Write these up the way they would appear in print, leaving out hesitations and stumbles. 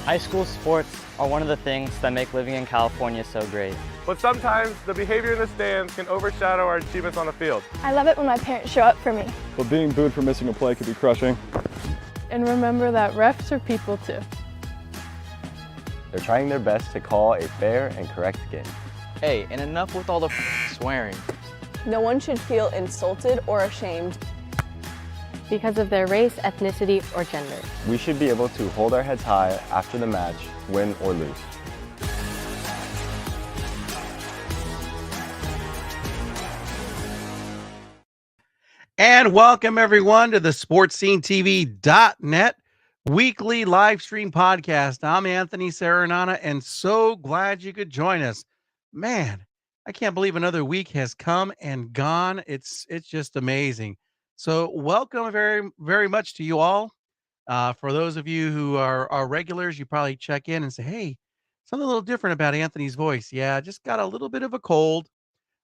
High school sports are one of the things that make living in California so great. But sometimes the behavior in the stands can overshadow our achievements on the field. I love it when my parents show up for me. But being booed for missing a play could be crushing. And remember that refs are people too. They're trying their best to call a fair and correct game. Hey, and enough with all the swearing. No one should feel insulted or ashamed because of their race, ethnicity, or gender. We should be able to hold our heads high after the match, win or lose. And welcome everyone to the Sportscenetv.net weekly live stream podcast. I'm Anthony Serenana and so glad you could join us. Man, I can't believe another week has come and gone. It's just amazing. So welcome very, very much to you all. For those of you who are regulars, you probably check in and say, hey, something a little different about Anthony's voice. Yeah, just got a little bit of a cold.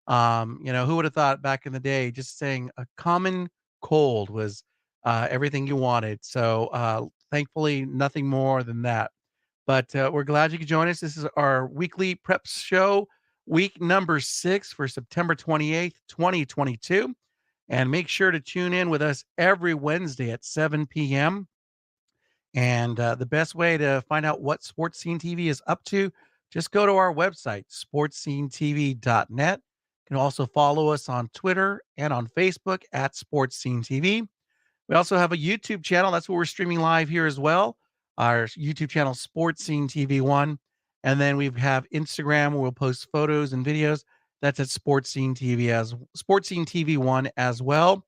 Who would have thought back in the day, just saying a common cold was everything you wanted. So thankfully, nothing more than that. But we're glad you could join us. This is our weekly preps show, week number 6 for September 28th, 2022. And make sure to tune in with us every Wednesday at 7 p.m. And the best way to find out what Sports Scene TV is up to, just go to our website, sportscenetv.net. You can also follow us on Twitter and on Facebook at Sports Scene TV. We also have a YouTube channel. That's where we're streaming live here as well. Our YouTube channel, Sports Scene TV 1. And then we have Instagram where we'll post photos and videos. That's at Sports Scene TV 1 as well.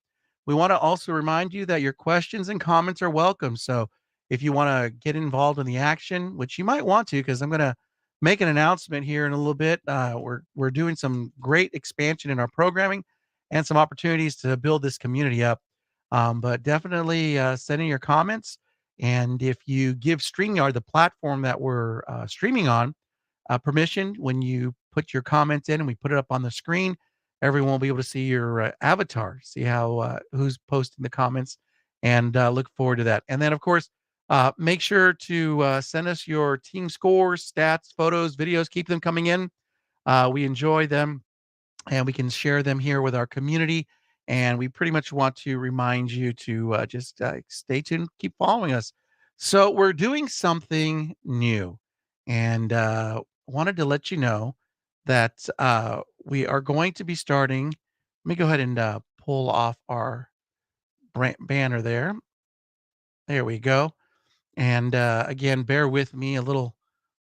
We want to also remind you that your questions and comments are welcome. So if you want to get involved in the action, which you might want to, because I'm going to make an announcement here in a little bit. We're doing some great expansion in our programming and some opportunities to build this community up. But definitely send in your comments. And if you give StreamYard, the platform that we're streaming on, permission, when you put your comments in and we put it up on the screen, everyone will be able to see your avatar, see how who's posting the comments, and look forward to that. And then, of course, make sure to send us your team scores, stats, photos, videos. Keep them coming in. We enjoy them, and we can share them here with our community. And we pretty much want to remind you to just stay tuned, keep following us. So we're doing something new, and wanted to let you know that we are going to be starting. Let me go ahead and pull off our banner there. There we go. And again, bear with me, a little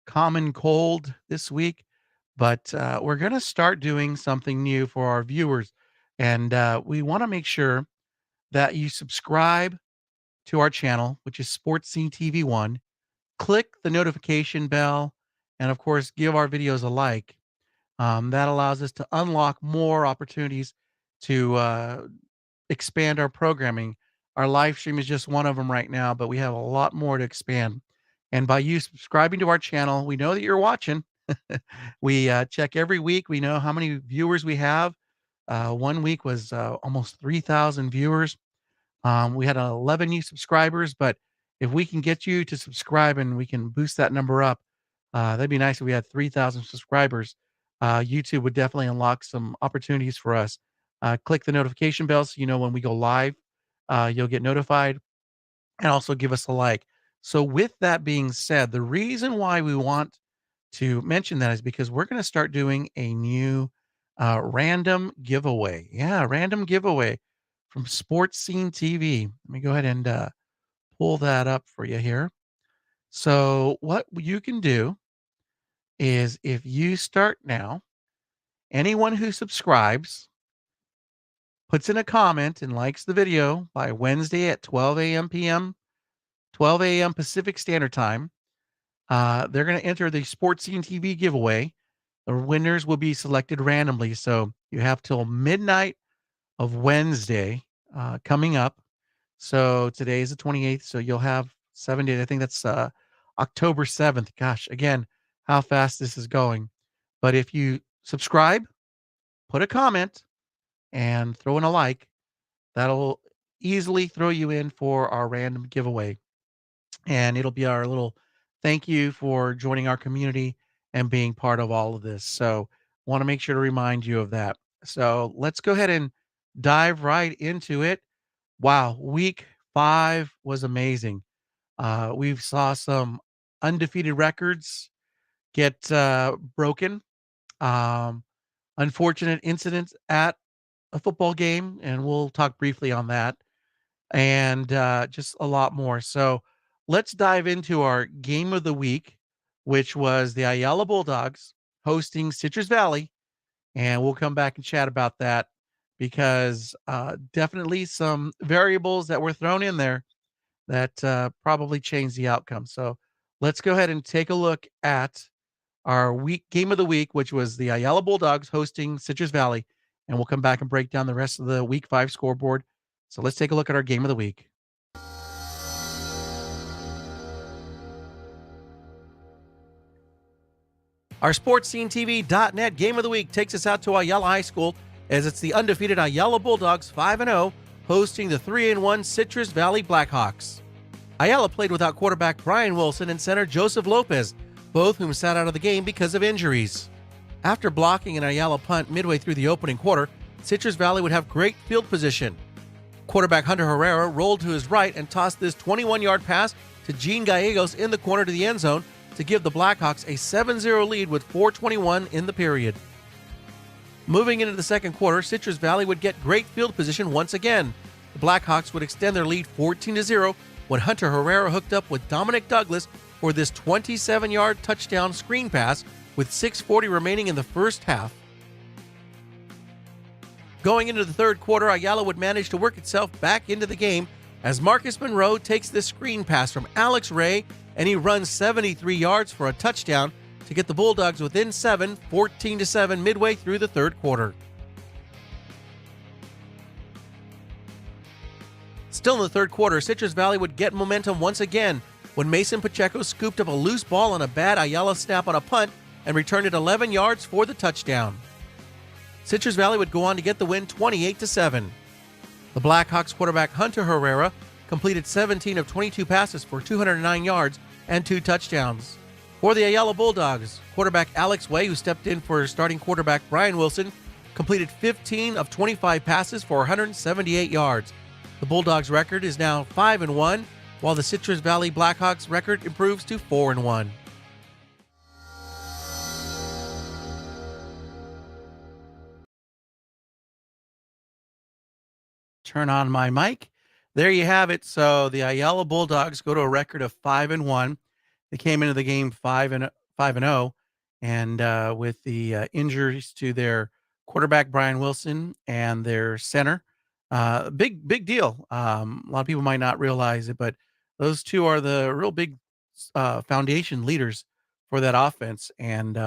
common cold this week, but we're going to start doing something new for our viewers. And we want to make sure that you subscribe to our channel, which is Sports Scene TV 1. Click the notification bell, and of course, give our videos a like. That allows us to unlock more opportunities to expand our programming. Our live stream is just one of them right now, but we have a lot more to expand. And by you subscribing to our channel, we know that you're watching. We check every week. We know how many viewers we have. One week was almost 3,000 viewers. We had 11 new subscribers, but if we can get you to subscribe and we can boost that number up, that'd be nice if we had 3,000 subscribers. YouTube would definitely unlock some opportunities for us. Click the notification bell so you know when we go live. You'll get notified, and also give us a like. So with that being said, the reason why we want to mention that is because we're going to start doing a new random giveaway. Yeah, random giveaway from Sports Scene TV. Let me go ahead and pull that up for you here. So what you can do is if you start now, anyone who subscribes, puts in a comment and likes the video by Wednesday at 12 a.m. Pacific Standard Time, they're going to enter the Sportscenetv giveaway. The winners will be selected randomly. So you have till midnight of Wednesday coming up. So today is the 28th. So you'll have 7 days. I think that's October 7th. Gosh, again, how fast this is going. But if you subscribe, put a comment, and throw in a like, that'll easily throw you in for our random giveaway. And it'll be our little thank you for joining our community and being part of all of this. So want to make sure to remind you of that. So let's go ahead and dive right into it. Wow, week 5 was amazing. We saw some undefeated records get broken. Unfortunate incidents at a football game, and we'll talk briefly on that, and just a lot more. So let's dive into our game of the week, which was the Ayala Bulldogs hosting Citrus Valley, and we'll come back and chat about that because definitely some variables that were thrown in there that probably changed the outcome. So let's go ahead and take a look at our week game of the week, which was the Ayala Bulldogs hosting Citrus Valley, and we'll come back and break down the rest of the week 5 scoreboard. So let's take a look at our game of the week. Our Sportscenetv.net game of the week takes us out to Ayala High School as it's the undefeated Ayala Bulldogs 5-0 hosting the 3-1 Citrus Valley Blackhawks. Ayala played without quarterback Brian Wilson and center Joseph Lopez, both whom sat out of the game because of injuries. After blocking an Ayala punt midway through the opening quarter, Citrus Valley would have great field position. Quarterback Hunter Herrera rolled to his right and tossed this 21-yard pass to Gene Gallegos in the corner to the end zone to give the Blackhawks a 7-0 lead with 4:21 in the period. Moving into the second quarter, Citrus Valley would get great field position once again. The Blackhawks would extend their lead 14-0 when Hunter Herrera hooked up with Dominic Douglas for this 27-yard touchdown screen pass with 6:40 remaining in the first half. Going into the third quarter, Ayala would manage to work itself back into the game as Marcus Monroe takes this screen pass from Alex Ray and he runs 73 yards for a touchdown to get the Bulldogs within 7, 14-7 midway through the third quarter. Still in the third quarter, Citrus Valley would get momentum once again when Mason Pacheco scooped up a loose ball on a bad Ayala snap on a punt and returned it 11 yards for the touchdown. Citrus Valley would go on to get the win 28-7. The Blackhawks quarterback Hunter Herrera completed 17 of 22 passes for 209 yards and 2 touchdowns. For the Ayala Bulldogs, quarterback Alex Way, who stepped in for starting quarterback Brian Wilson, completed 15 of 25 passes for 178 yards. The Bulldogs' record is now 5-1, while the Citrus Valley Blackhawks' record improves to 4-1. Turn on my mic. There you have it. So the Ayala Bulldogs go to a record of 5-1. They came into the game 5-0, and with the injuries to their quarterback Brian Wilson and their center, big deal. A lot of people might not realize it, but those two are the real big foundation leaders for that offense. And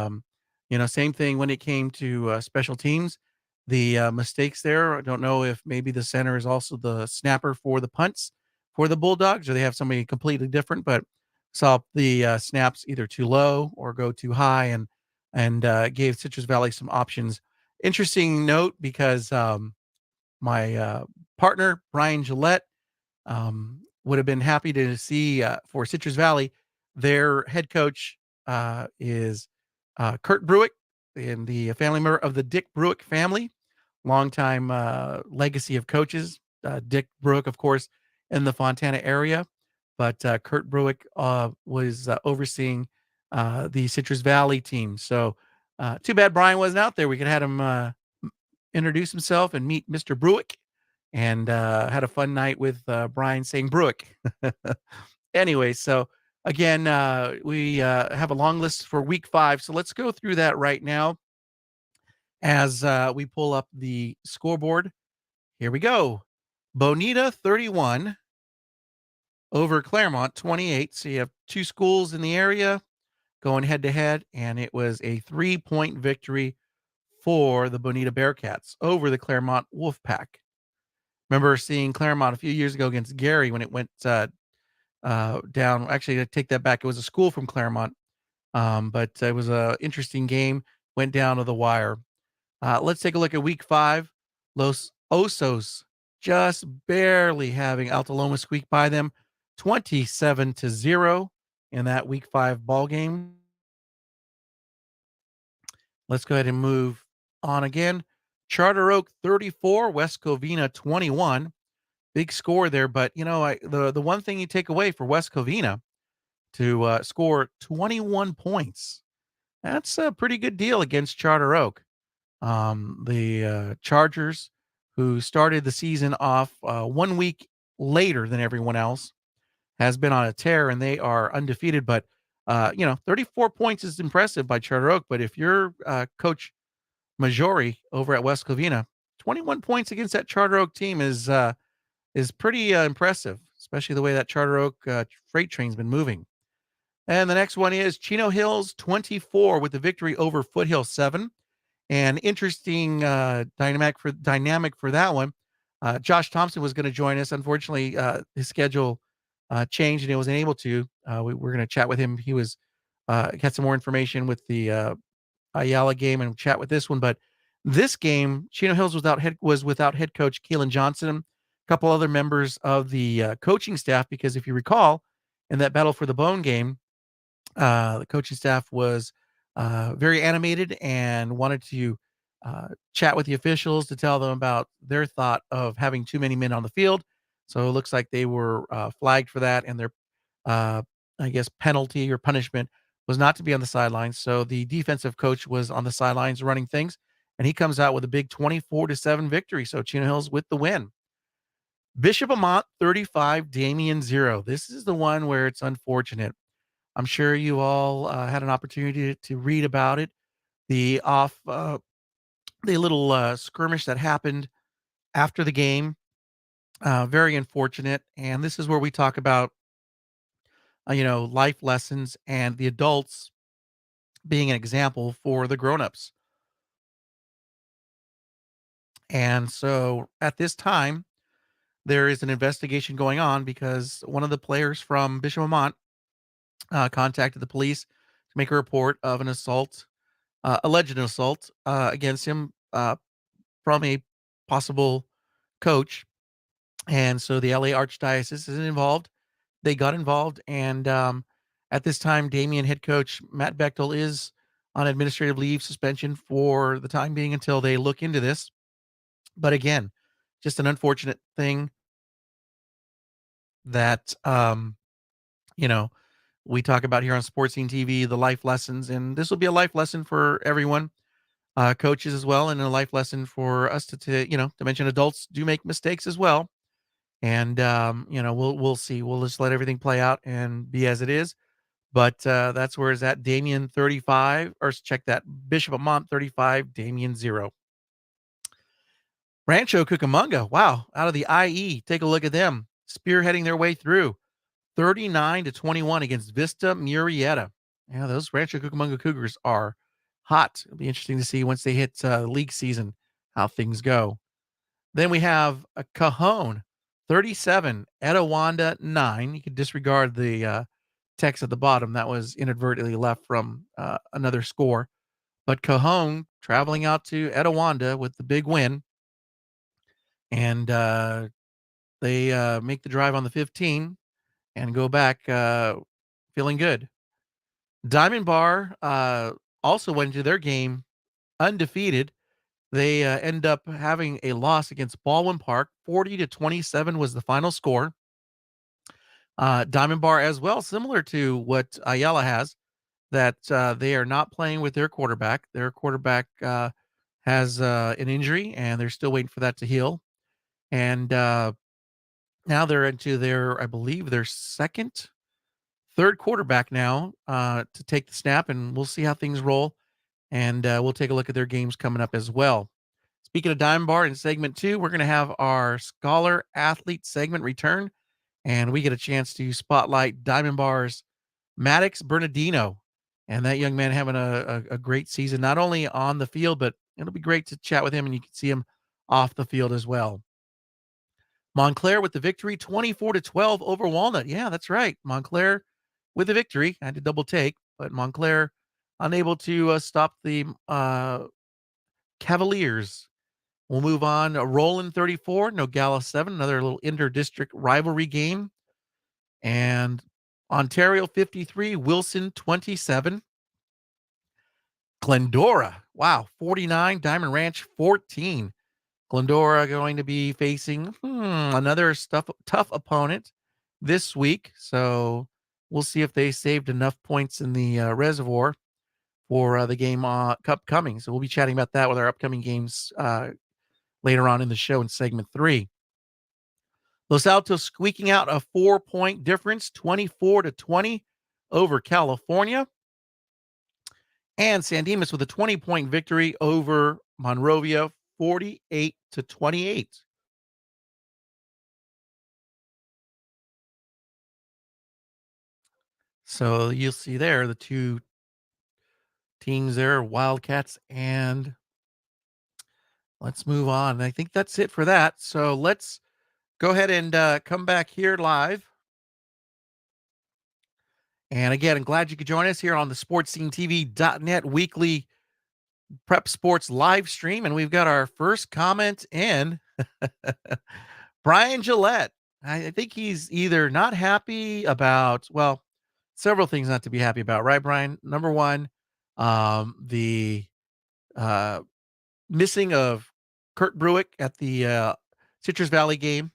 same thing when it came to special teams. The mistakes there, I don't know if maybe the center is also the snapper for the punts for the Bulldogs, or they have somebody completely different, but saw the snaps either too low or go too high, and gave Citrus Valley some options. Interesting note because my partner, Brian Gillette, would have been happy to see for Citrus Valley, their head coach is Kurt Bruick, and the family member of the Dick Bruick family, longtime legacy of coaches. Dick Bruick, of course, in the Fontana area, but Kurt Bruick was overseeing the Citrus Valley team. So too bad Brian wasn't out there. We could have had him introduce himself and meet Mr. Bruick and had a fun night with Brian saying Brook. Anyway, so again, we have a long list for week 5. So let's go through that right now as we pull up the scoreboard. Here we go. Bonita 31 over Claremont 28. So you have 2 schools in the area going head to head, and it was a 3-point victory for the Bonita Bearcats over the Claremont Wolfpack. Remember seeing Claremont a few years ago against Gary when it went down. Actually, I take that back. It was a school from Claremont, but it was an interesting game. Went down to the wire. Let's take a look at week 5. Los Osos just barely having Alta Loma squeak by them 27-0 in that week 5 ball game. Let's go ahead and move on again. Charter Oak 34, West Covina 21. Big score there, but the one thing you take away for West Covina to score 21 points, that's a pretty good deal against Charter Oak. The Chargers, who started the season off 1 week later than everyone else, has been on a tear, and they are undefeated. But 34 points is impressive by Charter Oak. But if you're Coach Majori over at West Covina, 21 points against that Charter Oak team is pretty impressive, especially the way that Charter Oak freight train's been moving. And the next one is Chino Hills 24 with the victory over Foothill 7. And interesting dynamic for that one. Josh Thompson was going to join us. Unfortunately, his schedule changed and he wasn't able to. We're going to chat with him. He was had some more information with the Ayala game and chat with this one. But this game, Chino Hills was without head coach Keelan Johnson, a couple other members of the coaching staff, because if you recall, in that Battle for the Bone game, the coaching staff was very animated and wanted to chat with the officials to tell them about their thought of having too many men on the field. So it looks like they were flagged for that, and their, penalty or punishment was not to be on the sidelines. So the defensive coach was on the sidelines running things, and he comes out with a big 24-7 victory. So Chino Hills with the win. Bishop Amat 35, Damien 0. This is the one where it's unfortunate. I'm sure you all had an opportunity to read about it. The little skirmish that happened after the game. Very unfortunate. And this is where we talk about, life lessons and the adults being an example for the grownups. And so at this time, there is an investigation going on because one of the players from Bishop Amat contacted the police to make a report of an assault, alleged assault against him from a possible coach. And so the LA Archdiocese is involved. They got involved. And at this time, Damien head coach Matt Bechtel is on administrative leave suspension for the time being until they look into this. But again, just an unfortunate thing that, we talk about here on Sportscenetv, the life lessons, and this will be a life lesson for everyone, coaches as well, and a life lesson for us to mention adults do make mistakes as well. And, we'll see. We'll just let everything play out and be as it is. But that's where it's at. Damien 35, or check that. Bishop Amat 35, Damien 0. Rancho Cucamonga, wow, out of the IE. Take a look at them, spearheading their way through 39-21 against Vista Murrieta. Yeah, those Rancho Cucamonga Cougars are hot. It'll be interesting to see once they hit league season how things go. Then we have a Cajon 37, Etowanda 9. You can disregard the text at the bottom. That was inadvertently left from another score. But Cajon traveling out to Etowanda with the big win. And they make the drive on the 15 and go back feeling good. Diamond Bar also went into their game undefeated. They end up having a loss against Baldwin Park. 40-27 was the final score. Diamond Bar as well, similar to what Ayala has, that they are not playing with their quarterback. Their quarterback has an injury, and they're still waiting for that to heal. And now they're into I believe, their third quarterback now to take the snap, and we'll see how things roll. And we'll take a look at their games coming up as well. Speaking of Diamond Bar, in segment 2, we're going to have our Scholar Athlete segment return, and we get a chance to spotlight Diamond Bar's Maddox Bernardino. And that young man having a great season, not only on the field, but it'll be great to chat with him, and you can see him off the field as well. Montclair with the victory, 24-12 over Walnut. Yeah, that's right. Montclair with the victory. I had to double take, but Montclair unable to stop the Cavaliers. We'll move on. Roland 34, Nogales 7, another little inter-district rivalry game. And Ontario 53, Wilson 27. Glendora, wow, 49, Diamond Ranch 14. Glendora going to be facing another tough opponent this week. So we'll see if they saved enough points in the reservoir for the game upcoming. So we'll be chatting about that with our upcoming games later on in the show in segment 3. Los Altos squeaking out a 4-point difference, 24-20 over California. And San Dimas with a 20-point victory over Monrovia, 48-28. So you'll see there the two teams there, Wildcats, and let's move on. I think that's it for that. So let's go ahead and come back here live. And again, I'm glad you could join us here on the Sportscenetv.net weekly prep sports live stream. And we've got our first comment in. Brian Gillette. I think he's either not happy about, well, several things not to be happy about, right, Brian? Number one, the missing of Kurt Bruick at the Citrus Valley game,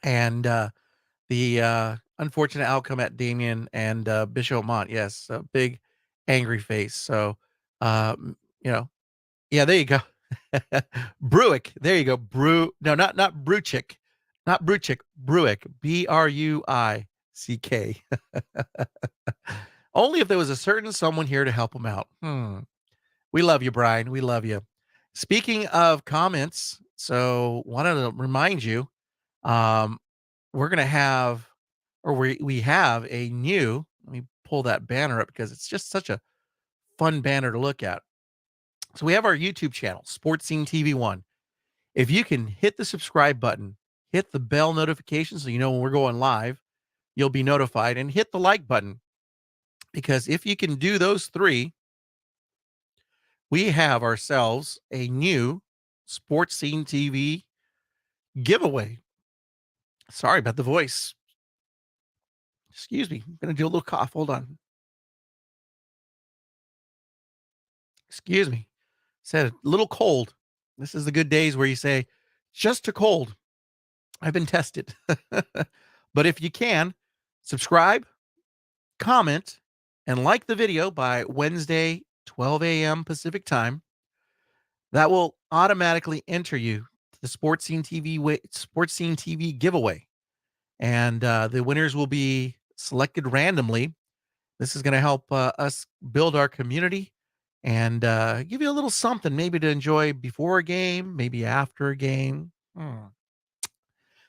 and the unfortunate outcome at Damien and Bishop Mont. Yes, a big angry face. So, yeah, there you go. Bruick, there you go. No, not Bruchick, not Bruchick, Bruick, Bruick. Only if there was a certain someone here to help him out. We love you, Brian. We love you. Speaking of comments, so wanted to remind you, we're going to have, or we have a new, let me pull that banner up because it's just such a fun banner to look at. So we have our YouTube channel, Sportscenetv 1. If you can hit the subscribe button, hit the bell notification so you know when we're going live, you'll be notified, and hit the like button. Because if you can do those 3, we have ourselves a new Sportscenetv giveaway. Sorry about the voice. Excuse me. I'm going to do a little cough. Hold on. Excuse me. Said a little cold. This is the good days where you say, just a cold. I've been tested. But if you can, subscribe, comment, and like the video by Wednesday, 12 a.m. Pacific time. That will automatically enter you to the Sportscenetv giveaway. And the winners will be selected randomly. This is going to help us build our community and give you a little something maybe to enjoy before a game, maybe after a game.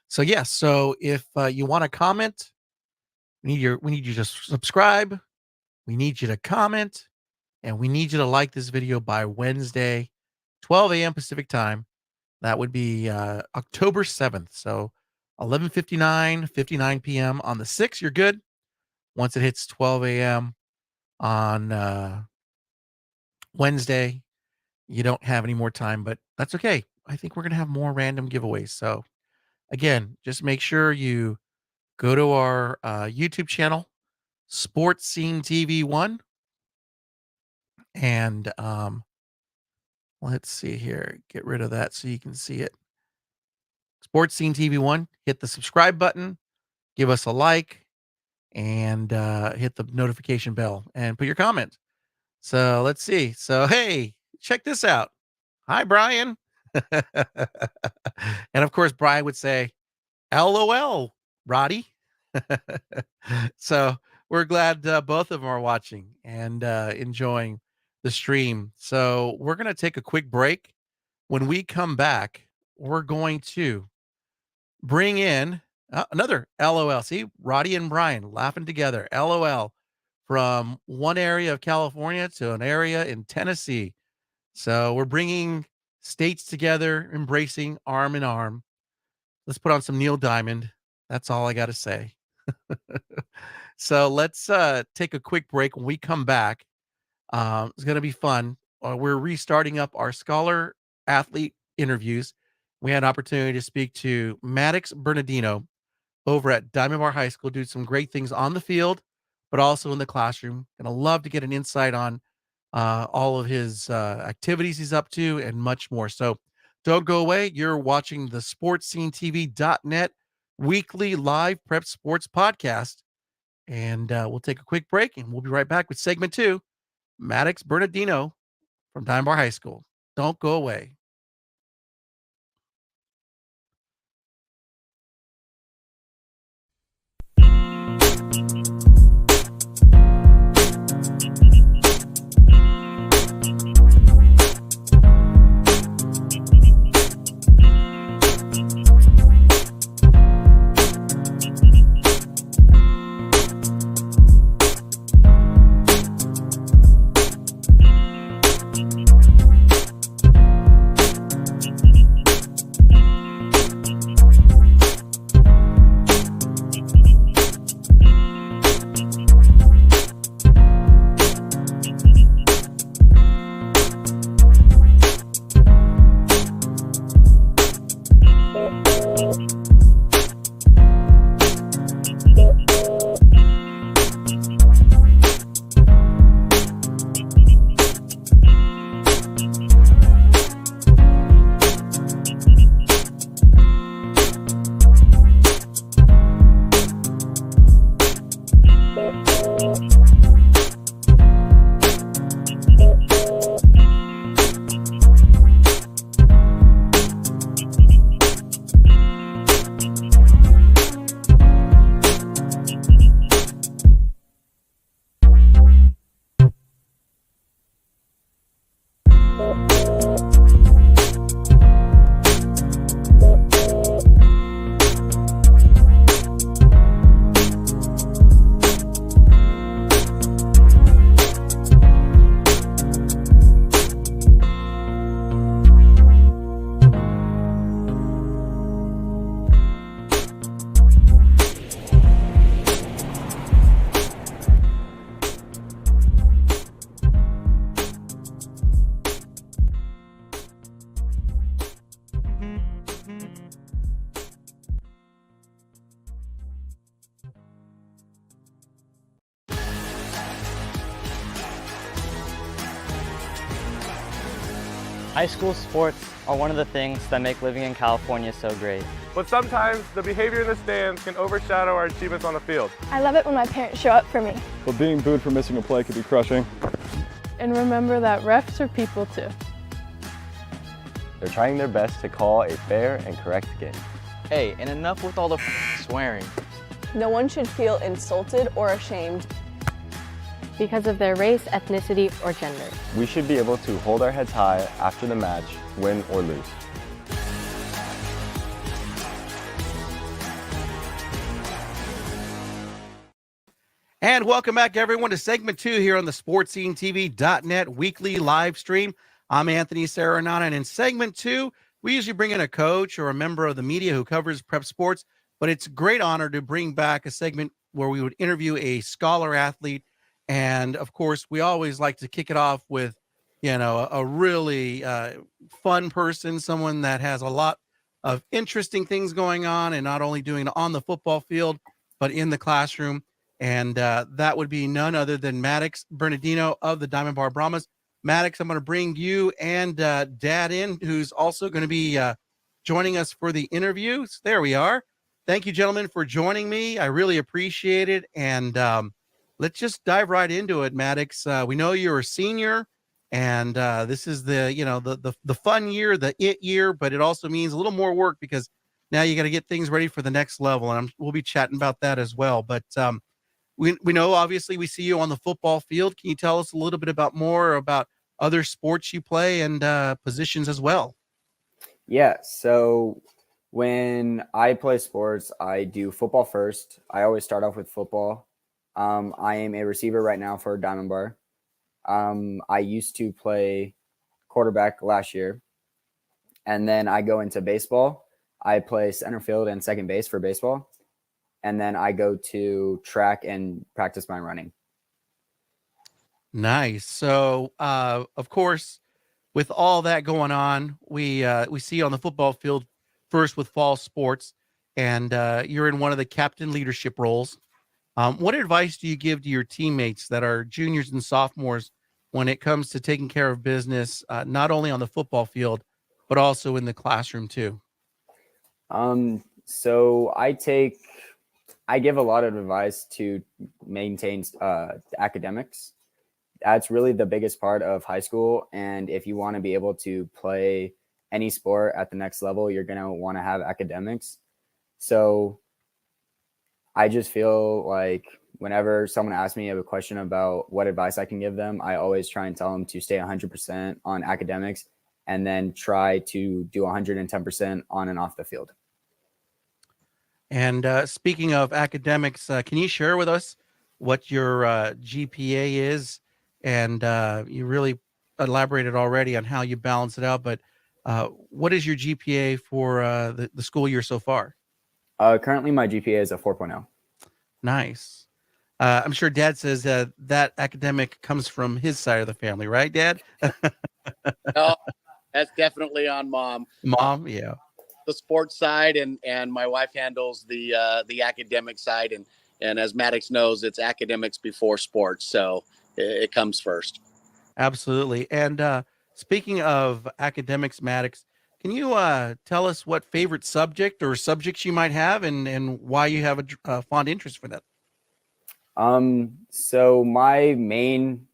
So yes, so if you want to comment, we need you to subscribe, we need you to comment, and we need you to like this video by Wednesday, 12 a.m. Pacific time. That would be October 7th. So 59 p.m. on the 6th, you're good. Once it hits 12 a.m. on Wednesday, you don't have any more time, but that's okay. I think we're going to have more random giveaways. So again, just make sure you go to our YouTube channel, Sportscenetv 1. And let's see here. Get rid of that so you can see it. Sportscenetv 1. Hit the subscribe button. Give us a like. And hit the notification bell. And put your comment. So let's see. So, hey, check this out. Hi, Brian. And of course, Brian would say, LOL, Roddy. So we're glad both of them are watching and enjoying the stream. So we're going to take a quick break. When we come back, we're going to bring in another LOL. See, Roddy and Brian laughing together. LOL from one area of California to an area in Tennessee. So we're bringing states together, embracing arm in arm. Let's put on some Neil Diamond. That's all I got to say. So let's take a quick break. When we come back, it's going to be fun. We're restarting up our scholar athlete interviews. We had an opportunity to speak to Maddox Bernardino over at Diamond Bar High School, do some great things on the field, but also in the classroom. Gonna love to get an insight on all of his activities he's up to and much more. So don't go away. You're watching the Sportscenetv.net weekly live prep sports podcast. And we'll take a quick break and we'll be right back with segment 2, Maddox Bernardino from Diamond Bar High School. Don't go away. High school sports are one of the things that make living in California so great. But sometimes the behavior in the stands can overshadow our achievements on the field. I love it when my parents show up for me. But being booed for missing a play can be crushing. And remember that refs are people too. They're trying their best to call a fair and correct game. Hey, and enough with all the swearing. No one should feel insulted or ashamed because of their race, ethnicity, or gender. We should be able to hold our heads high after the match, win or lose. And welcome back, everyone, to segment 2 here on the Sportscenetv.net weekly live stream. I'm Anthony Serenana, and in segment 2, we usually bring in a coach or a member of the media who covers prep sports, but it's a great honor to bring back a segment where we would interview a scholar athlete. And of course, we always like to kick it off with, a really fun person, someone that has a lot of interesting things going on and not only doing it on the football field, but in the classroom. And that would be none other than Maddox Bernardino of the Diamond Bar Brahmas. Maddox, I'm going to bring you and Dad in, who's also going to be joining us for the interviews. There we are. Thank you, gentlemen, for joining me. I really appreciate it. And let's just dive right into it, Maddox. We know you're a senior And this is the fun year, the it year, but it also means a little more work because now you got to get things ready for the next level. And we'll be chatting about that as well. But we know, obviously, we see you on the football field. Can you tell us a little bit more about other sports you play and positions as well? Yeah, so when I play sports, I do football first. I always start off with football. I am a receiver right now for Diamond Bar. I used to play quarterback last year, and then I go into baseball. I play center field and second base for baseball, and then I go to track and practice my running. Nice. So, of course, with all that going on, we see you on the football field first with fall sports, and you're in one of the captain leadership roles. What advice do you give to your teammates that are juniors and sophomores when it comes to taking care of business, not only on the football field, but also in the classroom too? So I give a lot of advice to maintain academics. That's really the biggest part of high school. And if you want to be able to play any sport at the next level, you're going to want to have academics. So I just feel like whenever someone asks me a question about what advice I can give them, I always try and tell them to stay 100% on academics and then try to do 110% on and off the field. And speaking of academics, can you share with us what your GPA is? And you really elaborated already on how you balance it out, but what is your GPA for the school year so far? Currently, my GPA is a 4.0. Nice. I'm sure Dad says that academic comes from his side of the family, right, Dad? No, that's definitely on Mom. Mom, yeah. The sports side, and my wife handles the academic side, and as Maddox knows, it's academics before sports, so it comes first. Absolutely. And speaking of academics, Maddox, can you tell us what favorite subject or subjects you might have and why you have a fond interest for that? So my main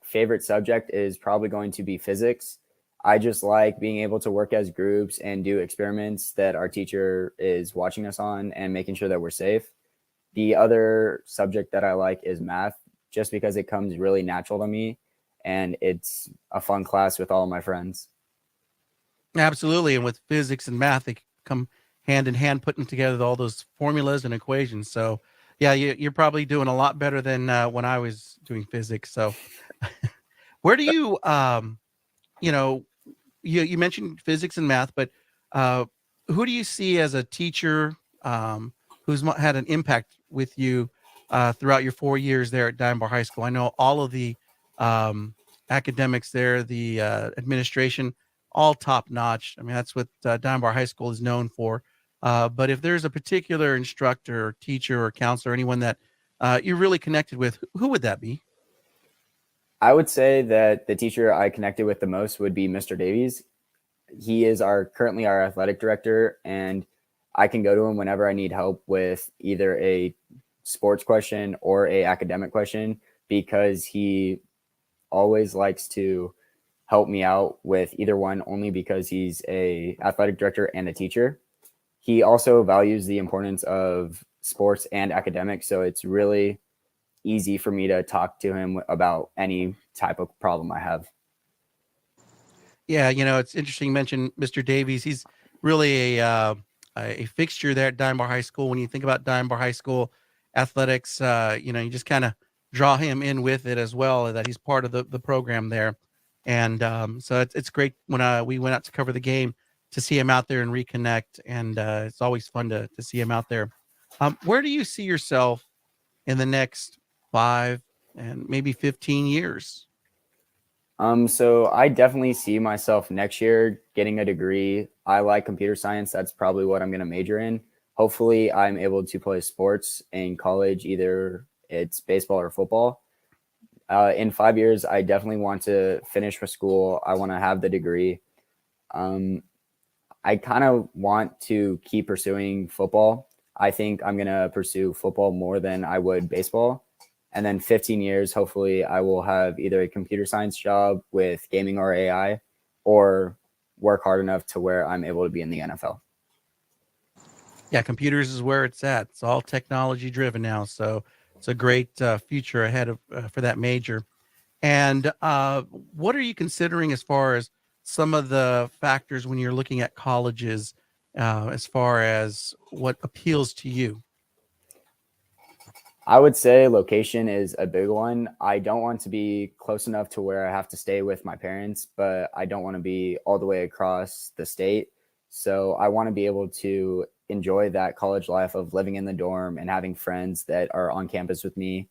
favorite subject is probably going to be physics. I just like being able to work as groups and do experiments that our teacher is watching us on and making sure that we're safe. The other subject that I like is math, just because it comes really natural to me and it's a fun class with all of my friends. Absolutely. And with physics and math, they come hand in hand, putting together all those formulas and equations. So yeah, you're probably doing a lot better than when I was doing physics. So where do you, you mentioned physics and math, but who do you see as a teacher who's had an impact with you throughout your 4 years there at Diamond Bar High School? I know all of the academics there, the administration, all top notch. I mean, that's what Diamond Bar High School is known for. But if there's a particular instructor or teacher or counselor, anyone that you're really connected with, who would that be? I would say that the teacher I connected with the most would be Mr. Davies. He is currently our athletic director, and I can go to him whenever I need help with either a sports question or a academic question, because he always likes to help me out with either one, only because he's a athletic director and a teacher. He also values the importance of sports and academics, so it's really easy for me to talk to him about any type of problem I have. Yeah, it's interesting you mentioned Mr. Davies. He's really a fixture there at Diamond Bar High School. When you think about Diamond Bar High School athletics, you just kind of draw him in with it as well, that he's part of the program there. And so it's great when we went out to cover the game to see him out there and reconnect. And it's always fun to see him out there. Where do you see yourself in the next 5 and maybe 15 years? So I definitely see myself next year getting a degree. I like computer science. That's probably what I'm going to major in. Hopefully I'm able to play sports in college, either it's baseball or football. In 5 years, I definitely want to finish with school. I want to have the degree. I kind of want to keep pursuing football. I think I'm going to pursue football more than I would baseball. And then 15 years, hopefully I will have either a computer science job with gaming or AI, or work hard enough to where I'm able to be in the NFL. Yeah, computers is where it's at. It's all technology driven now. So it's a great future ahead of for that major. And what are you considering as far as some of the factors when you're looking at colleges, as far as what appeals to you? I would say location is a big one. I don't want to be close enough to where I have to stay with my parents, but I don't want to be all the way across the state. So I want to be able to enjoy that college life of living in the dorm and having friends that are on campus with me.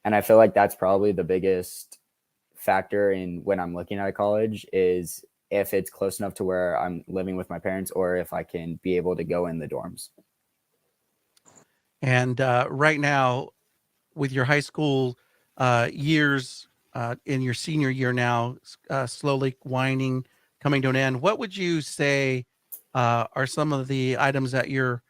And I feel like that's probably the biggest factor in when I'm looking at a college, is if it's close enough to where I'm living with my parents, or if I can be able to go in the dorms. And right now, with your high school years, in your senior year now, slowly winding, coming to an end, what would you say are some of the items that you're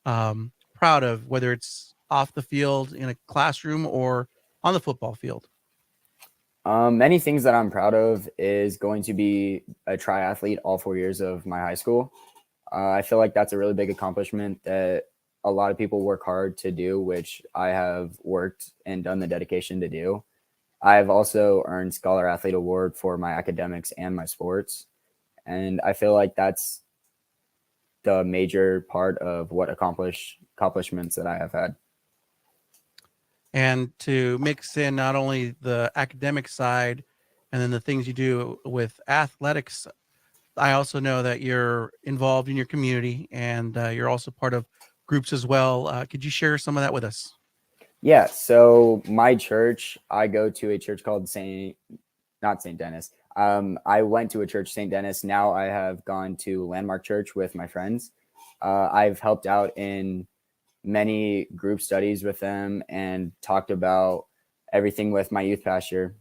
proud of, whether it's off the field in a classroom or on the football field? Many things that I'm proud of is going to be a triathlete all 4 years of my high school. I feel like that's a really big accomplishment that a lot of people work hard to do, which I have worked and done the dedication to do. I've also earned Scholar Athlete Award for my academics and my sports. And I feel like that's the major part of what accomplishments that I have had. And to mix in not only the academic side and then the things you do with athletics, I also know that you're involved in your community, and you're also part of groups as well. Could you share some of that with us? Yeah. So my church, I go to a church called not St. Dennis. I went to a church, St. Dennis. Now I have gone to Landmark Church with my friends. I've helped out in many group studies with them and talked about everything with my youth pastor.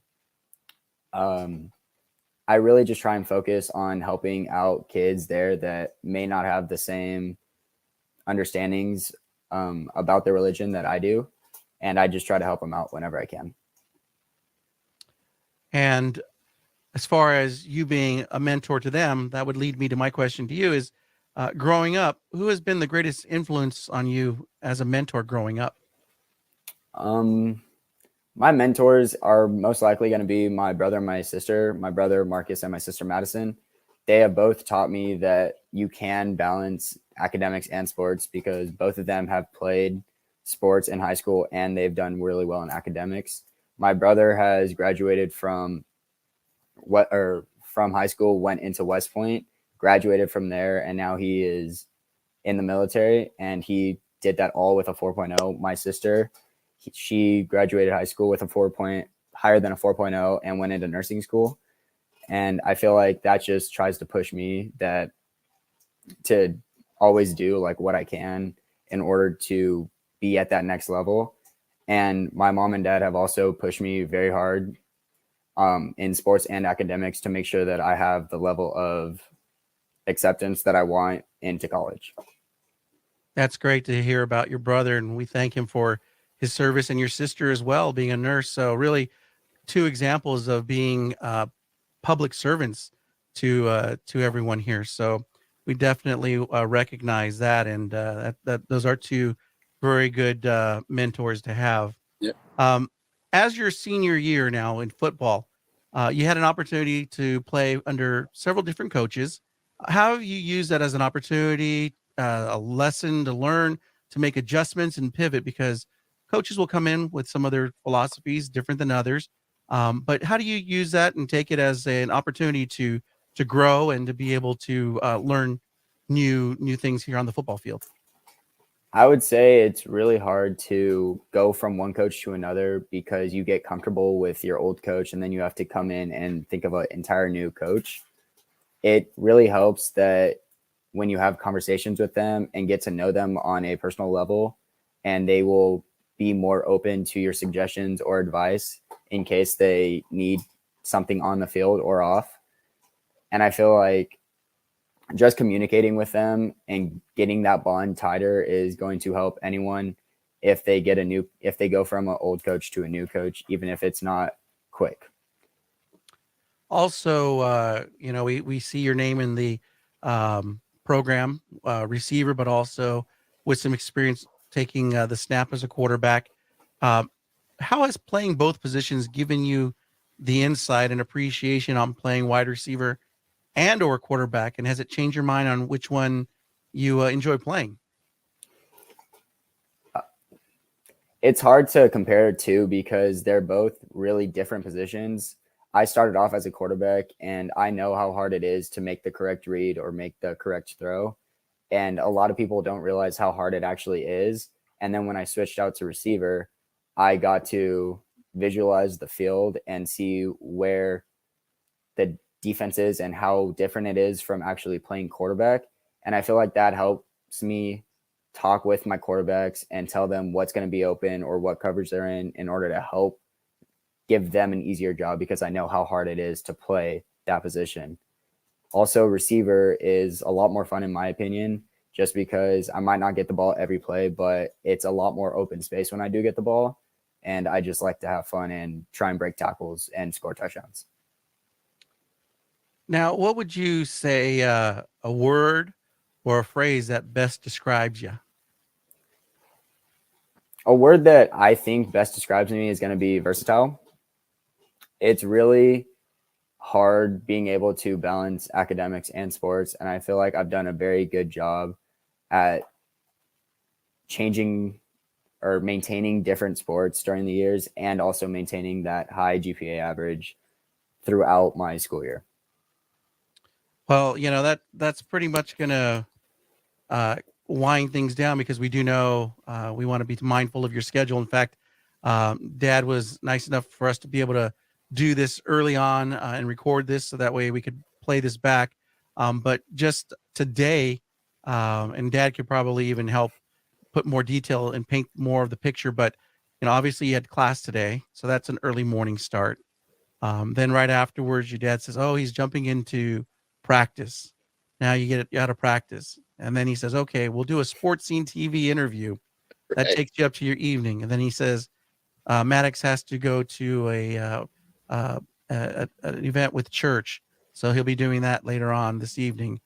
I really just try and focus on helping out kids there that may not have the same understandings about their religion that I do. And I just try to help them out whenever I can. And as far as you being a mentor to them, that would lead me to my question to you is, growing up, who has been the greatest influence on you as a mentor growing up? My mentors are most likely going to be my brother and my sister, my brother Marcus and my sister Madison. They have both taught me that you can balance academics and sports, because both of them have played sports in high school and they've done really well in academics. My brother has graduated from high school, went into West Point, graduated from there, and now he is in the military, and he did that all with a 4.0. My sister, she graduated high school with higher than a 4.0 and went into nursing school. And I feel like that just tries to push me to always do like what I can in order to be at that next level. And my mom and dad have also pushed me very hard in sports and academics to make sure that I have the level of acceptance that I want into college. That's great to hear about your brother, and we thank him for his service, and your sister as well, being a nurse. So really two examples of being public servants to everyone here. So we definitely recognize that, and that those are two very good mentors to have. Yep. As your senior year now in football, you had an opportunity to play under several different coaches. How have you used that as an opportunity, a lesson to learn, to make adjustments and pivot? Because coaches will come in with some of their philosophies different than others. But how do you use that and take it as an opportunity to grow and to be able to learn new things here on the football field? I would say it's really hard to go from one coach to another, because you get comfortable with your old coach and then you have to come in and think of an entire new coach. It really helps that when you have conversations with them and get to know them on a personal level, and they will be more open to your suggestions or advice in case they need something on the field or off. And I feel like just communicating with them and getting that bond tighter is going to help anyone if they go from an old coach to a new coach, even if it's not quick. Also, we see your name in the program, receiver, but also with some experience taking the snap as a quarterback. How has playing both positions given you the insight and appreciation on playing wide receiver and or quarterback? And has it changed your mind on which one you enjoy playing? It's hard to compare two because they're both really different positions. I started off as a quarterback, and I know how hard it is to make the correct read or make the correct throw. And a lot of people don't realize how hard it actually is. And then when I switched out to receiver, I got to visualize the field and see where the defense is and how different it is from actually playing quarterback. And I feel like that helps me talk with my quarterbacks and tell them what's going to be open or what coverage they're in order to help give them an easier job, because I know how hard it is to play that position. Also, receiver is a lot more fun in my opinion, just because I might not get the ball every play, but it's a lot more open space when I do get the ball. And I just like to have fun and try and break tackles and score touchdowns. Now, what would you say a word or a phrase that best describes you? A word that I think best describes me is going to be versatile. It's really hard being able to balance academics and sports, and I feel like I've done a very good job at changing or maintaining different sports during the years and also maintaining that high GPA average throughout my school year. Well, that's pretty much going to wind things down, because we do know we want to be mindful of your schedule. In fact, Dad was nice enough for us to be able to do this early on and record this so that way we could play this back. But just today, and Dad could probably even help put more detail and paint more of the picture. But, obviously you had class today, so that's an early morning start. Then right afterwards, your dad says, oh, he's jumping into practice. Now you get out of practice. And then he says, okay, we'll do a Sportscenetv interview. That takes you up to your evening. And then he says, Maddox has to go to an event with church. So he'll be doing that later on this evening.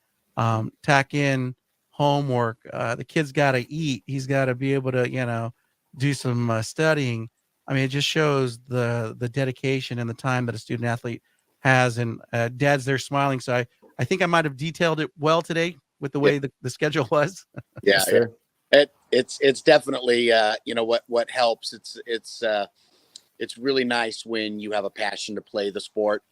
Tack in homework. The kid's got to eat. He's got to be able to, do some studying. I mean, it just shows the dedication and the time that a student athlete has. And Dad's there smiling. So I think I might have detailed it well today with the way the schedule was. Yeah, sure. It's definitely what helps. It's really nice when you have a passion to play the sport.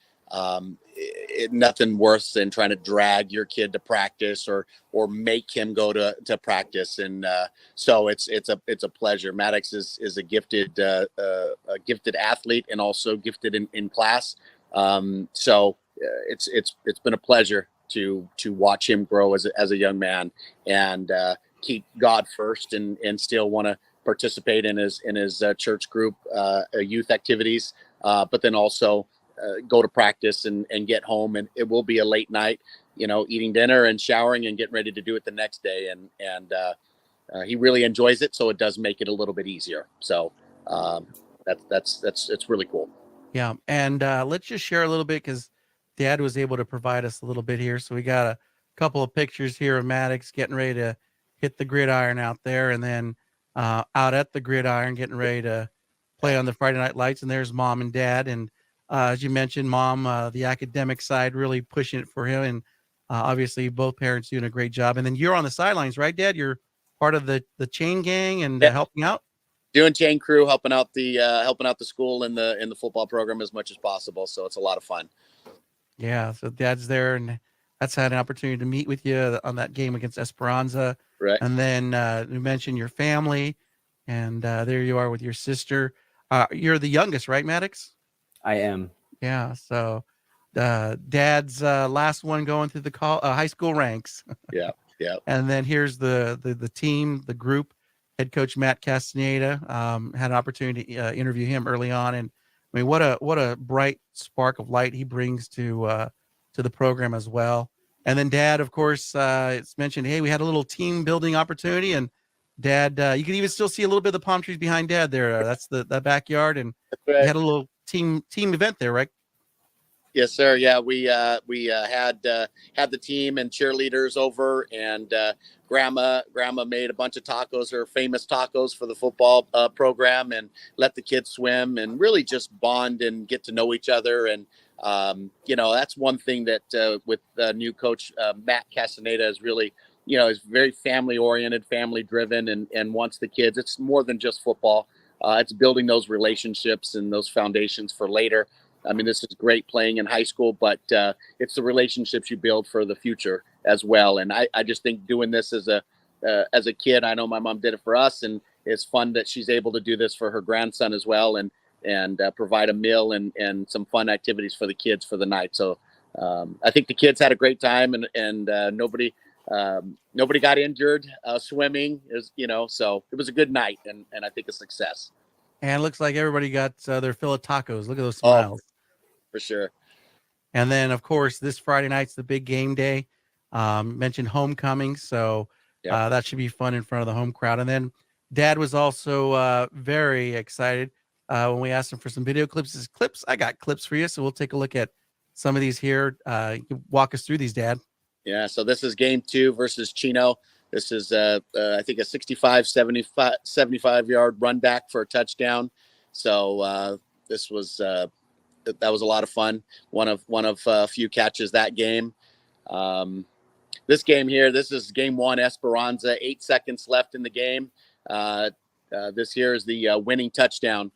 Nothing worse than trying to drag your kid to practice or make him go to practice. And so it's a pleasure. Maddox is a gifted athlete and also gifted in class. So it's been a pleasure to watch him grow as a young man and keep God first and still want to participate in his church group youth activities, but then also go to practice and get home, and it will be a late night, eating dinner and showering and getting ready to do it the next day. And he really enjoys it, so it does make it a little bit easier. So that's really cool. Yeah, and let's just share a little bit, because Dad was able to provide us a little bit here. So we got a couple of pictures here of Maddox getting ready to hit the gridiron out there, and then out at the gridiron getting ready to play on the Friday Night Lights. And there's Mom and Dad. And as you mentioned, Mom, the academic side, really pushing it for him. And obviously both parents doing a great job. And then you're on the sidelines, right, Dad? You're part of the chain gang and helping out? Doing chain crew, helping out the school in the football program as much as possible. So it's a lot of fun. Yeah, so Dad's there, and that's had an opportunity to meet with you on that game against Esperanza. Right. And then you mentioned your family, and there you are with your sister. You're the youngest, right, Maddox? I am. Yeah, so Dad's last one going through the high school ranks. Yeah. And then here's the team, the group. Head coach Matt Castaneda had an opportunity to interview him early on, and I mean, what a bright spark of light he brings to the program as well. And then Dad, of course, it's mentioned, hey, we had a little team building opportunity, and Dad, you can even still see a little bit of the palm trees behind Dad there. That's the backyard, and Right. you had a little team event there, right? Yes, sir. Yeah, we had the team and cheerleaders over, and grandma made a bunch of tacos, her famous tacos for the football program, and let the kids swim and really just bond and get to know each other. And that's one thing that with new coach Matt Castaneda is really, is very family oriented, family driven, and wants the kids. It's more than just football. It's building those relationships and those foundations for later. I mean, this is great playing in high school, but it's the relationships you build for the future as well. And I just think doing this as a kid, I know my mom did it for us, and it's fun that she's able to do this for her grandson as well, and provide a meal and some fun activities for the kids for the night. So I think the kids had a great time, and nobody got injured swimming, so it was a good night, and I think a success. And it looks like everybody got their fill of tacos. Look at those smiles. For sure. And then, of course, this Friday night's the big game day. Mentioned homecoming, so that should be fun in front of the home crowd. And then Dad was also very excited when we asked him for some video clips. He says, clips? I got clips for you, so we'll take a look at some of these here. You can walk us through these, Dad. Yeah, so this is game 2 versus Chino. This is, I think, a 65, 75-yard run back for a touchdown. So this was that was a lot of fun. One of a few catches that game. This game here, this is game 1, Esperanza. 8 seconds left in the game. This here is the winning touchdown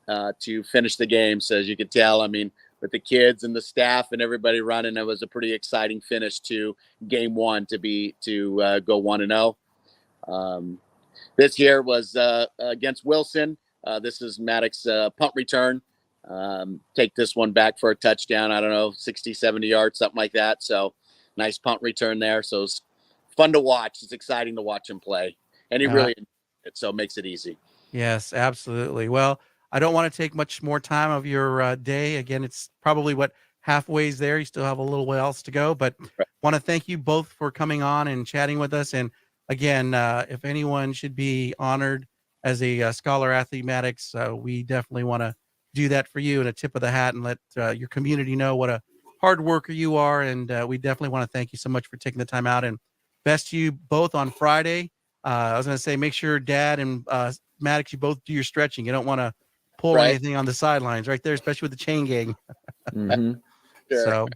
to finish the game. So as you can tell, I mean, with the kids and the staff and everybody running, it was a pretty exciting finish to game 1 to go 1-0. This year was against Wilson. This is Maddox punt return. Take this one back for a touchdown. I don't know, 60, 70 yards, something like that. So nice punt return there. So it's fun to watch. It's exciting to watch him play, and he really enjoyed it, so it makes it easy. Yes, absolutely. Well, I don't want to take much more time of your day. Again, it's probably halfway's there. You still have a little way else to go, but want to thank you both for coming on and chatting with us. And again, if anyone should be honored as a scholar athlete, Maddox, we definitely want to do that for you, and a tip of the hat, and let your community know what a hard worker you are. And we definitely want to thank you so much for taking the time out, and best to you both on Friday. I was going to say, make sure Dad and Maddox, you both do your stretching. You don't want to pull anything on the sidelines right there, especially with the chain gang. Mm-hmm. Sure. So,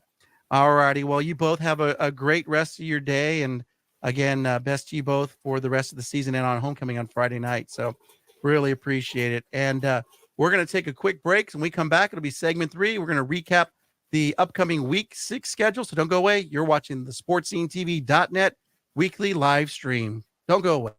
all righty. Well, you both have a great rest of your day. And again, best to you both for the rest of the season and on homecoming on Friday night. So really appreciate it. And we're going to take a quick break. When we come back, it'll be segment 3. We're going to recap the upcoming week 6 schedule. So don't go away. You're watching the Sportscenetv.net weekly live stream. Don't go away.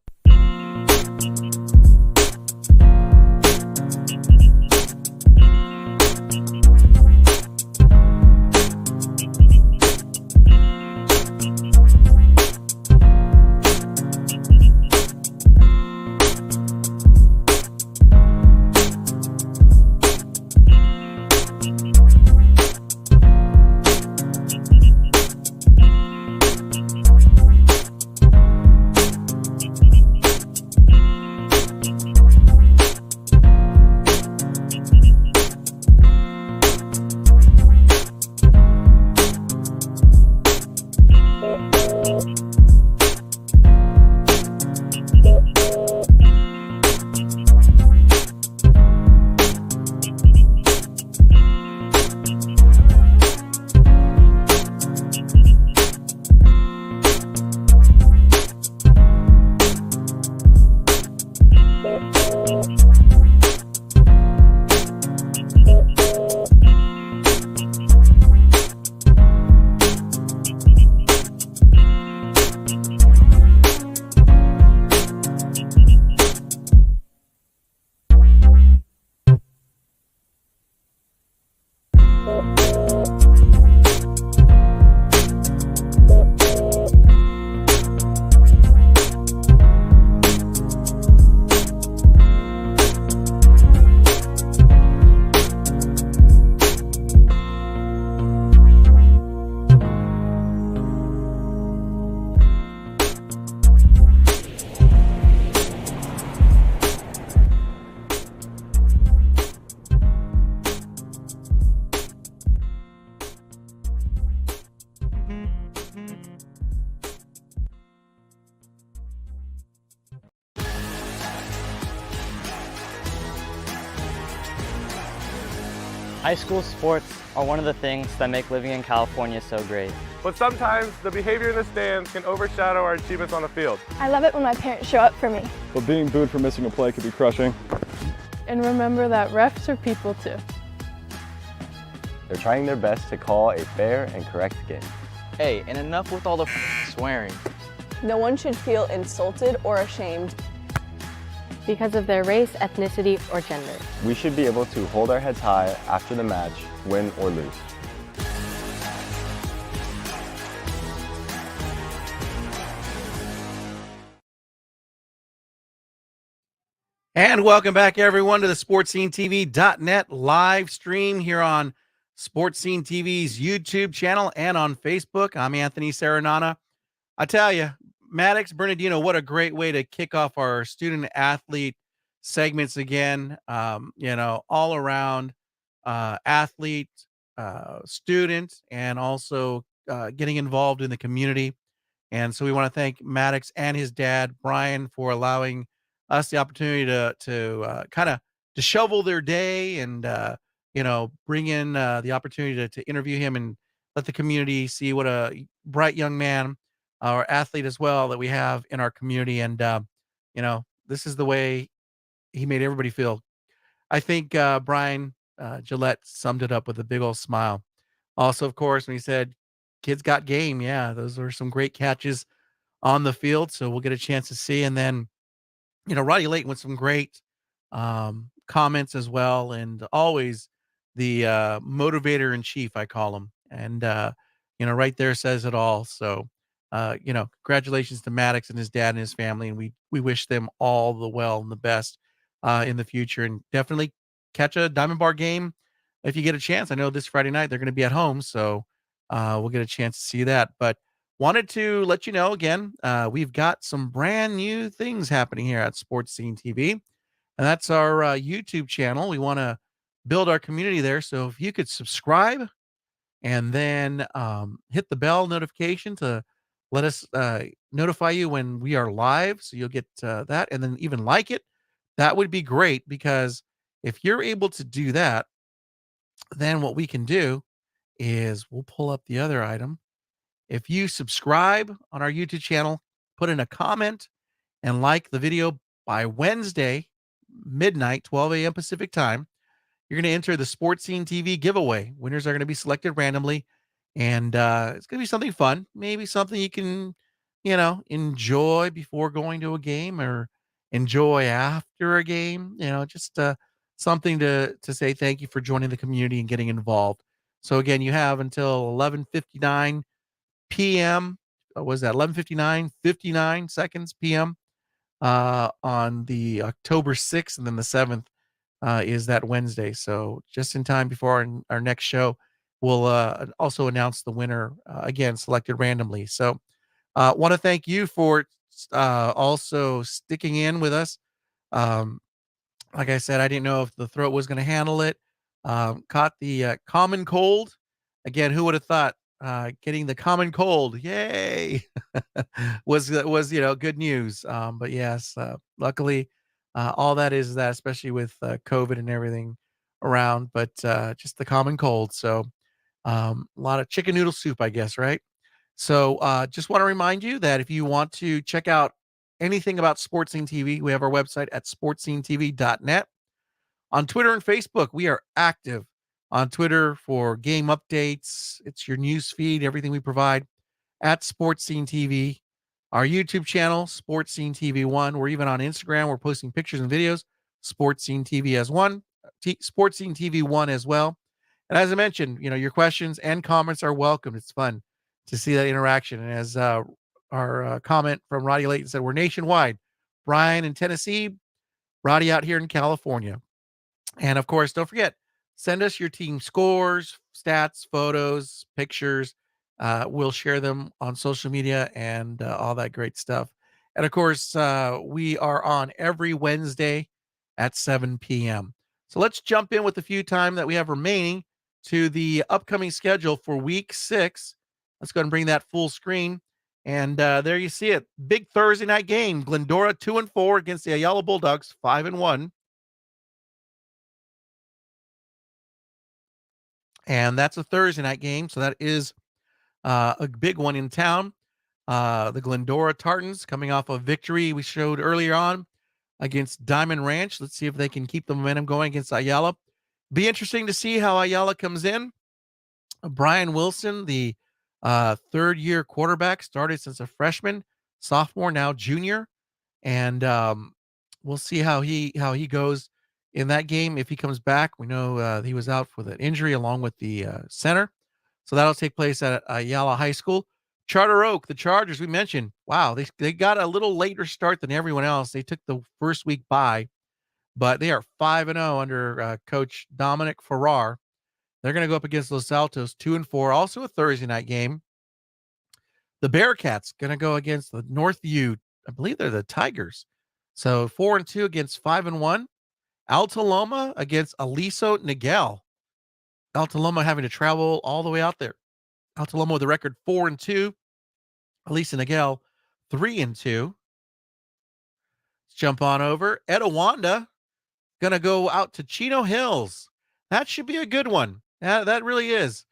High school sports are one of the things that make living in California so great. But sometimes the behavior in the stands can overshadow our achievements on the field. I love it when my parents show up for me. But being booed for missing a play could be crushing. And remember that refs are people too. They're trying their best to call a fair and correct game. Hey, and enough with all the swearing. No one should feel insulted or ashamed because of their race, ethnicity, or gender. We should be able to hold our heads high after the match, win or lose. And welcome back, everyone, to the Sportscenetv.net live stream here on Sportscene TV's YouTube channel and on Facebook. I'm Anthony Serenana. I tell you, Maddox Bernardino, what a great way to kick off our student athlete segments again. All around athlete, student, and also getting involved in the community. And so we want to thank Maddox and his dad, Brian, for allowing us the opportunity to kind of to shovel their day and bring in the opportunity to interview him and let the community see what a bright young man or athlete as well that we have in our community. And this is the way he made everybody feel. I think Brian Gillette summed it up with a big old smile. Also, of course, when he said kids got game, yeah, those were some great catches on the field, so we'll get a chance to see. And then Roddy Layton with some great comments as well, and always the motivator in chief, I call him. And right there says it all. So congratulations to Maddox and his dad and his family, and we wish them all the well and the best in the future. And definitely catch a Diamond Bar game if you get a chance. I know this Friday night they're going to be at home, so we'll get a chance to see that. But wanted to let you know again, we've got some brand new things happening here at Sports Scene TV, and that's our YouTube channel. We want to build our community there, so if you could subscribe and then hit the bell notification to let us notify you when we are live, so you'll get that, and then even like it. That would be great, because if you're able to do that, then what we can do is we'll pull up the other item. If you subscribe on our YouTube channel, put in a comment and like the video by Wednesday, midnight, 12 a.m. Pacific time, you're going to enter the Sports Scene TV giveaway. Winners are going to be selected randomly, and it's going to be something fun, maybe something you can, enjoy before going to a game or enjoy after a game, just something to say thank you for joining the community and getting involved. So again, you have until 11:59 p.m. Was that 59 seconds p.m. On the October 6th, and then the 7th is that Wednesday. So just in time before our next show, we'll also announce the winner again, selected randomly. So want to thank you for also sticking in with us. Like I said, I didn't know if the throat was going to handle it. Caught the common cold. Again, who would have thought getting the common cold, yay, was good news. But yes, luckily, all that is that, especially with COVID and everything around, but just the common cold. So a lot of chicken noodle soup, I guess, right? So just want to remind you that if you want to check out anything about Sportscene TV, we have our website at sportscenetv.net. On Twitter and Facebook, we are active. On Twitter for game updates, it's your news feed, everything we provide at Sports Scene TV. Our YouTube channel, Sports Scene TV 1. We're even on Instagram. We're posting pictures and videos. Sports Scene TV as one, Sports Scene TV 1 as well. And as I mentioned, your questions and comments are welcome. It's fun to see that interaction. And as our comment from Roddy Layton said, we're nationwide. Brian in Tennessee, Roddy out here in California. And of course, don't forget, send us your team scores, stats, photos, pictures. We'll share them on social media and all that great stuff. And of course, we are on every Wednesday at 7 p.m. So let's jump in with the few time that we have remaining to the upcoming schedule for week 6. Let's go ahead and bring that full screen. And there you see it. Big Thursday night game. Glendora 2-4 against the Ayala Bulldogs 5-1. And that's a Thursday night game. So that is a big one in town. The Glendora Tartans coming off a victory we showed earlier on against Diamond Ranch. Let's see if they can keep the momentum going against Ayala. Be interesting to see how Ayala comes in. Brian Wilson, the third-year quarterback, started since a freshman, sophomore, now junior, and we'll see how he goes in that game. If he comes back, we know he was out with an injury along with the center, so that'll take place at Ayala High School. Charter Oak, the Chargers, we mentioned. Wow, they got a little later start than everyone else. They took the first week bye, but they are 5-0 under Coach Dominic Farrar. They're going to go up against Los Altos, 2-4, also a Thursday night game. The Bearcats going to go against the Northview. I believe they're the Tigers. So 4-2 against 5-1. Alta Loma against Aliso Niguel. Alta Loma having to travel all the way out there. Alta Loma with a record 4-2. Aliso Niguel 3-2. Let's jump on over. Etowanda going to go out to Chino Hills. That should be a good one. That really is.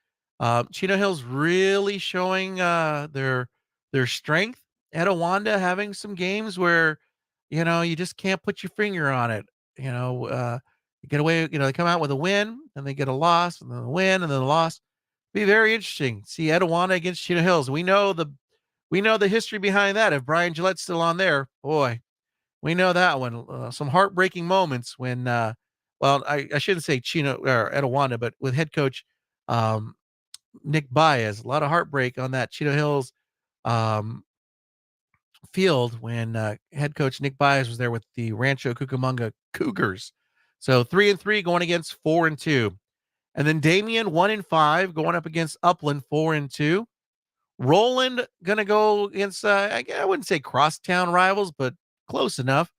Chino Hills really showing their strength. Etowanda having some games where, you just can't put your finger on it. You get away, they come out with a win, and they get a loss, and then a win, and then a loss. Be very interesting. See Etowanda against Chino Hills. We know the history behind that. If Brian Gillette's still on there, boy, we know that one. Some heartbreaking moments when well, I shouldn't say Chino or Etowanda, but with head coach Nick Baez, a lot of heartbreak on that Chino Hills field when head coach Nick Baez was there with the Rancho Cucamonga Cougars. So 3-3 going against 4-2. And then Damien 1-5 going up against Upland 4-2. Roland gonna go against I wouldn't say crosstown rivals, but close enough.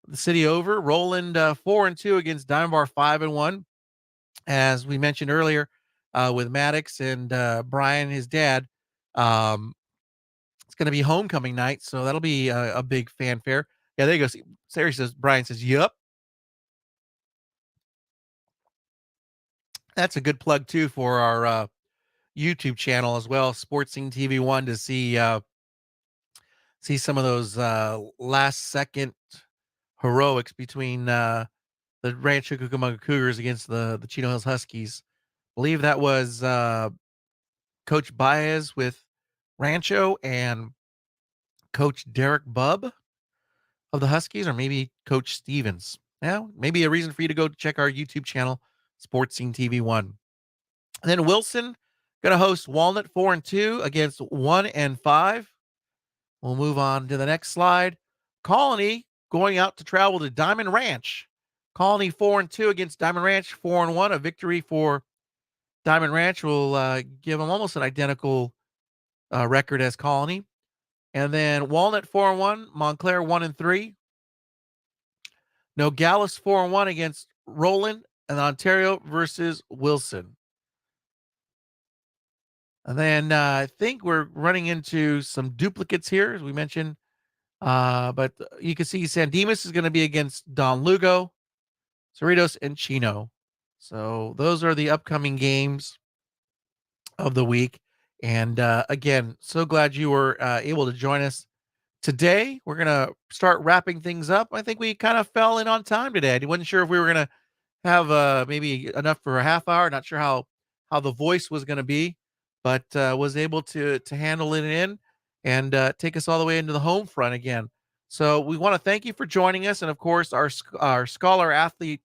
The city over. Roland 4-2 against Diamond Bar 5-1. As we mentioned earlier, with Maddox and Brian, his dad. It's going to be homecoming night, so that'll be a big fanfare. Yeah, there you go. Sarah says, Brian says, "Yup." That's a good plug too for our YouTube channel as well, Sportscenetv 1, to see some of those last second heroics between the Rancho Cucamonga Cougars against the Chino Hills Huskies. I believe that was Coach Baez with Rancho and Coach Derek Bubb of the Huskies, or maybe Coach Stevens. Yeah, maybe a reason for you to go check our YouTube channel, Sportscenetv 1. And then Wilson going to host Walnut 4-2 against 1-5. We'll move on to the next slide. Colony going out to travel to Diamond Ranch. Colony 4-2 against Diamond Ranch, 4-1. A victory for Diamond Ranch will give them almost an identical record as Colony. And then Walnut 4-1, Montclair 1-3. Nogales 4-1 against Roland, and Ontario versus Wilson. And then I think we're running into some duplicates here, as we mentioned. But you can see San Dimas is going to be against Don Lugo, Cerritos, and Chino. So those are the upcoming games of the week. And again, so glad you were able to join us today. We're going to start wrapping things up. I think we kind of fell in on time today. I wasn't sure if we were going to have maybe enough for a half hour. Not sure how the voice was going to be, but was able to handle it in and take us all the way into the home front again. So we want to thank you for joining us. And of course, our Scholar Athlete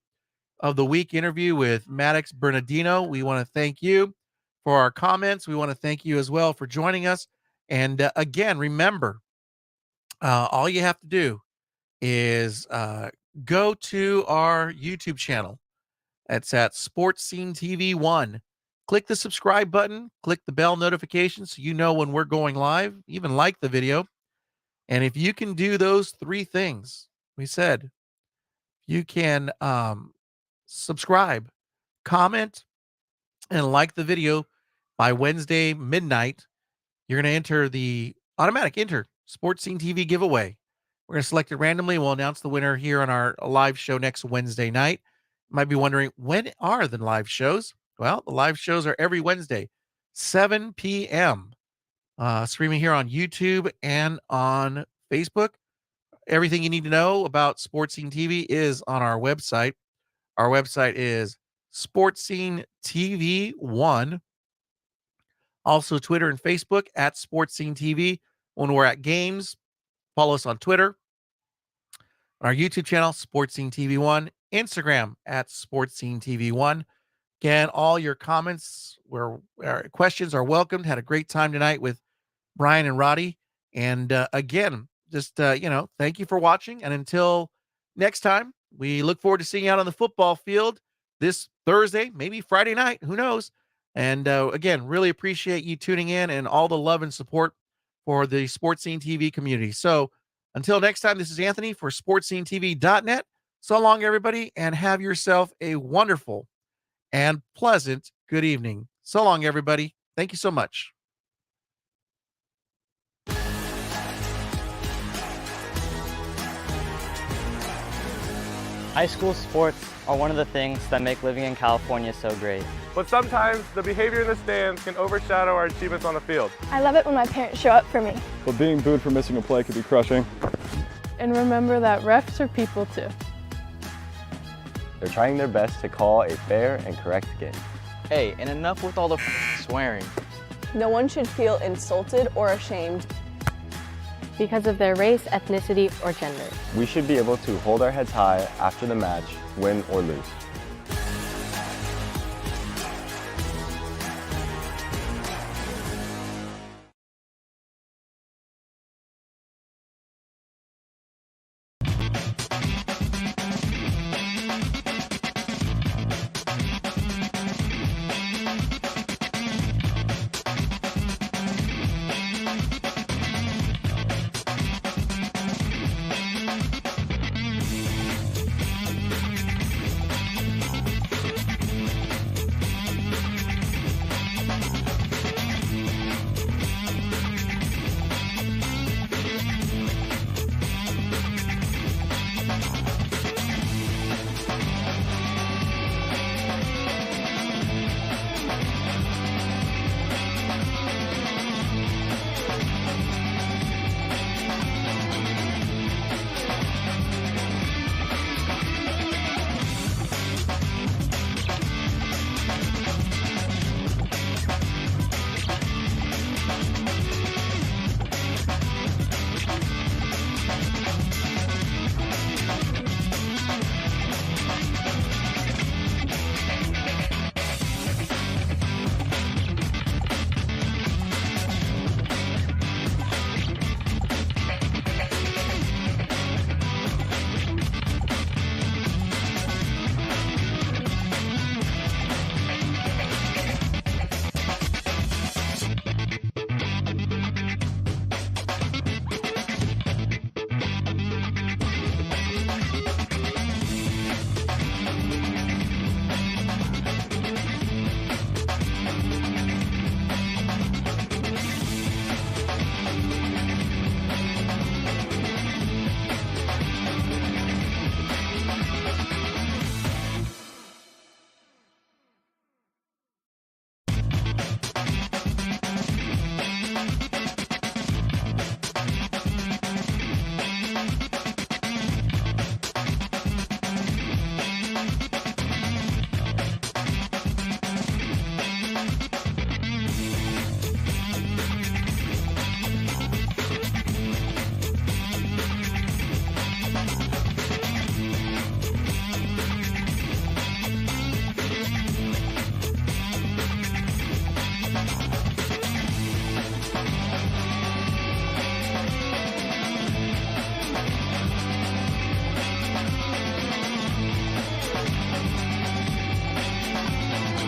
of the Week interview with Maddox Bernardino. We want to thank you for our comments. We want to thank you as well for joining us. And again, remember, all you have to do is go to our YouTube channel. It's at Sportscenetv 1. Click the subscribe button, click the bell notification so you know when we're going live, even like the video. And if you can do those three things, we said, you can subscribe, comment, and like the video by Wednesday midnight, you're going to enter the automatic enter Sportscenetv giveaway. We're going to select it randomly. We'll announce the winner here on our live show next Wednesday night. You might be wondering, when are the live shows? Well, the live shows are every Wednesday, 7 p.m., streaming here on YouTube and on Facebook. Everything you need to know about Sports Scene TV is on our website. Our website is Sportscenetv1. Also, Twitter and Facebook at Sports Scene TV. When we're at games, follow us on Twitter. Our YouTube channel, Sports Scene TV1. Instagram at Sports Scene TV1. Again, all your comments, questions are welcomed. Had a great time tonight with Brian and Roddy. And again, just, thank you for watching. And until next time, we look forward to seeing you out on the football field this Thursday, maybe Friday night, who knows? And again, really appreciate you tuning in and all the love and support for the Sports Scene TV community. So until next time, this is Anthony for SportsSceneTV.net. So long, everybody, and have yourself a wonderful and pleasant good evening. So long, everybody. Thank you so much. High school sports are one of the things that make living in California so great. But sometimes the behavior in the stands can overshadow our achievements on the field. I love it when my parents show up for me. But being booed for missing a play can be crushing. And remember that refs are people too. They're trying their best to call a fair and correct game. Hey, and enough with all the swearing. No one should feel insulted or ashamed because of their race, ethnicity, or gender. We should be able to hold our heads high after the match, win or lose.